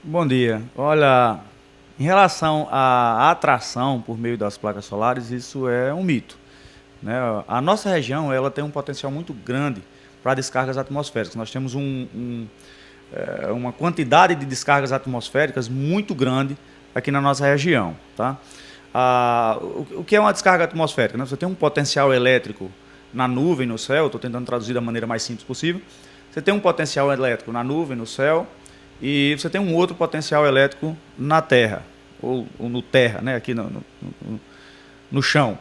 Bom dia. Olha, em relação à atração por meio das placas solares, isso é um mito, né? A nossa região ela tem um potencial muito grande para descargas atmosféricas. Nós temos uma quantidade de descargas atmosféricas muito grande aqui na nossa região, tá? O que é uma descarga atmosférica, né? Você tem um potencial elétrico na nuvem, no céu, estou tentando traduzir da maneira mais simples possível. Você tem um potencial elétrico na nuvem, no céu, e você tem um outro potencial elétrico na terra, ou no terra, né? Aqui no chão.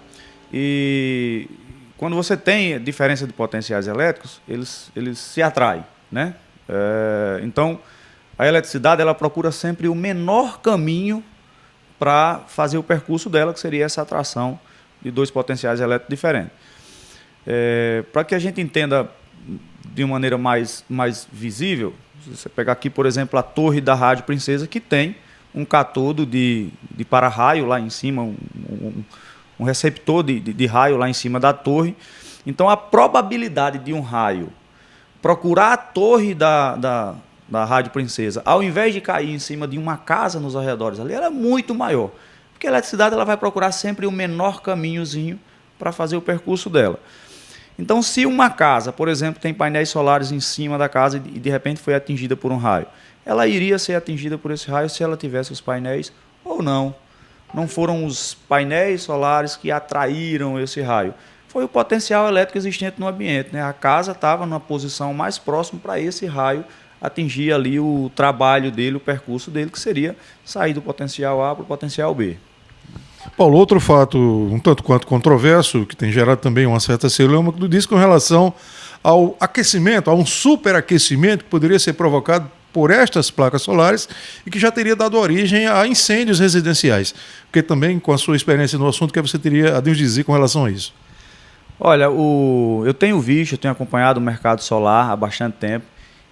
E quando você tem diferença de potenciais elétricos, eles se atraem, né? Então, a eletricidade ela procura sempre o menor caminho para fazer o percurso dela, que seria essa atração de dois potenciais elétricos diferentes. Para que a gente entenda de uma maneira mais visível, se você pegar aqui, por exemplo, a torre da Rádio Princesa, que tem um catodo de para-raio lá em cima, um receptor de raio lá em cima da torre. Então, a probabilidade de um raio procurar a torre da Rádio Princesa, ao invés de cair em cima de uma casa nos arredores ali, ela é muito maior. Porque a eletricidade ela vai procurar sempre o menor caminhozinho para fazer o percurso dela. Então, se uma casa, por exemplo, tem painéis solares em cima da casa e de repente foi atingida por um raio, ela iria ser atingida por esse raio se ela tivesse os painéis ou não. Não foram os painéis solares que atraíram esse raio. Foi o potencial elétrico existente no ambiente, né? A casa estava numa posição mais próxima para esse raio atingir ali o trabalho dele, o percurso dele, que seria sair do potencial A para o potencial B. Paulo, outro fato um tanto quanto controverso, que tem gerado também uma certa celeuma, que tu disse com relação ao aquecimento, a um superaquecimento que poderia ser provocado por estas placas solares e que já teria dado origem a incêndios residenciais. Porque também, com a sua experiência no assunto, o que você teria a nos dizer com relação a isso? Olha, eu tenho acompanhado o mercado solar há bastante tempo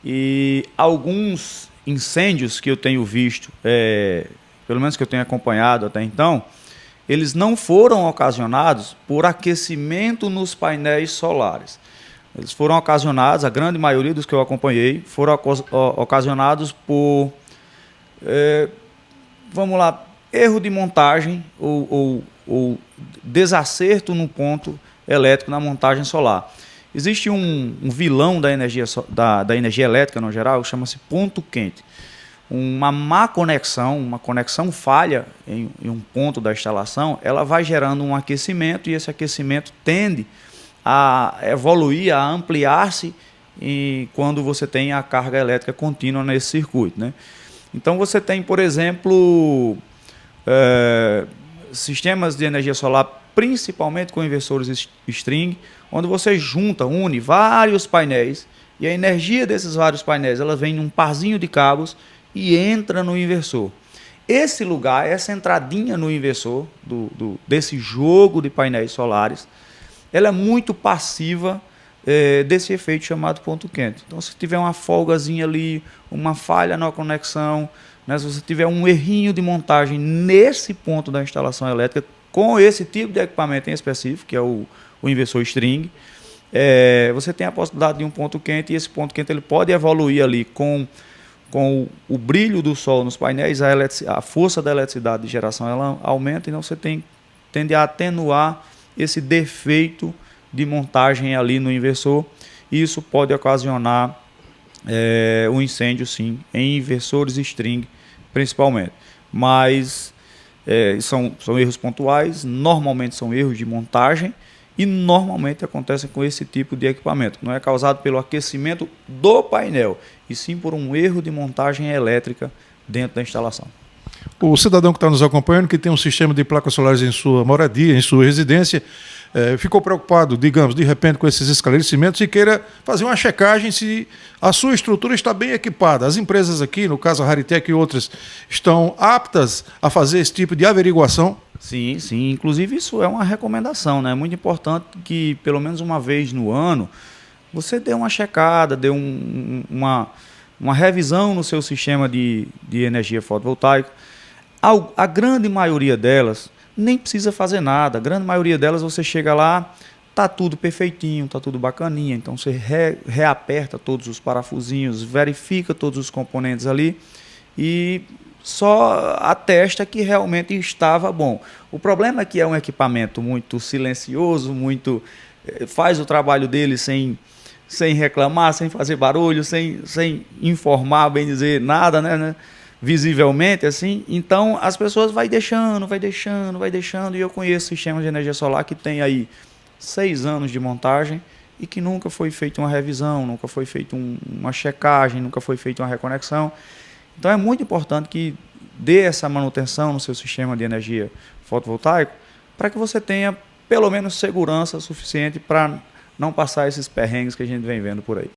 e alguns incêndios que eu tenho visto, pelo menos que eu tenho acompanhado até então, eles não foram ocasionados por aquecimento nos painéis solares. Eles foram ocasionados, a grande maioria dos que eu acompanhei, foram ocasionados por, vamos lá, erro de montagem ou desacerto no ponto elétrico na montagem solar. Existe um vilão da energia, da energia elétrica no geral, chama-se ponto quente. Uma má conexão, uma conexão falha em um ponto da instalação, ela vai gerando um aquecimento e esse aquecimento tende a evoluir, a ampliar-se quando você tem a carga elétrica contínua nesse circuito, né? Então você tem, por exemplo, sistemas de energia solar, principalmente com inversores string, onde você une vários painéis e a energia desses vários painéis ela vem num parzinho de cabos e entra no inversor. Esse lugar, essa entradinha no inversor desse jogo de painéis solares, ela é muito passiva desse efeito chamado ponto quente. Então, se tiver uma folgazinha ali, uma falha na conexão, né, se você tiver um errinho de montagem nesse ponto da instalação elétrica, com esse tipo de equipamento em específico, que é o inversor string, você tem a possibilidade de um ponto quente, e esse ponto quente ele pode evoluir ali com o brilho do sol nos painéis, a força da eletricidade de geração ela aumenta, então você tende a atenuar esse defeito de montagem ali no inversor, e isso pode ocasionar um incêndio, sim, em inversores string, principalmente. Mas são erros pontuais, normalmente são erros de montagem, e normalmente acontecem com esse tipo de equipamento. Não é causado pelo aquecimento do painel, e sim por um erro de montagem elétrica dentro da instalação. O cidadão que está nos acompanhando, que tem um sistema de placas solares em sua moradia, em sua residência, ficou preocupado, digamos, de repente com esses esclarecimentos e queira fazer uma checagem se a sua estrutura está bem equipada. As empresas aqui, no caso a Raritec e outras, estão aptas a fazer esse tipo de averiguação? Sim, sim. Inclusive isso é uma recomendação, né? É muito importante que pelo menos uma vez no ano você dê uma checada, dê uma revisão no seu sistema de energia fotovoltaica. A grande maioria delas nem precisa fazer nada. A grande maioria delas você chega lá, tá tudo perfeitinho, tá tudo bacaninha. Então você reaperta todos os parafusinhos, verifica todos os componentes ali e só atesta que realmente estava bom. O problema é que é um equipamento muito silencioso, faz o trabalho dele sem reclamar, sem fazer barulho, sem informar, bem dizer, nada, né? Visivelmente, assim. Então, as pessoas vai deixando, e eu conheço sistemas de energia solar que tem aí 6 anos de montagem e que nunca foi feita uma revisão, nunca foi feita uma checagem, nunca foi feita uma reconexão. Então é muito importante que dê essa manutenção no seu sistema de energia fotovoltaico para que você tenha pelo menos segurança suficiente para não passar esses perrengues que a gente vem vendo por aí.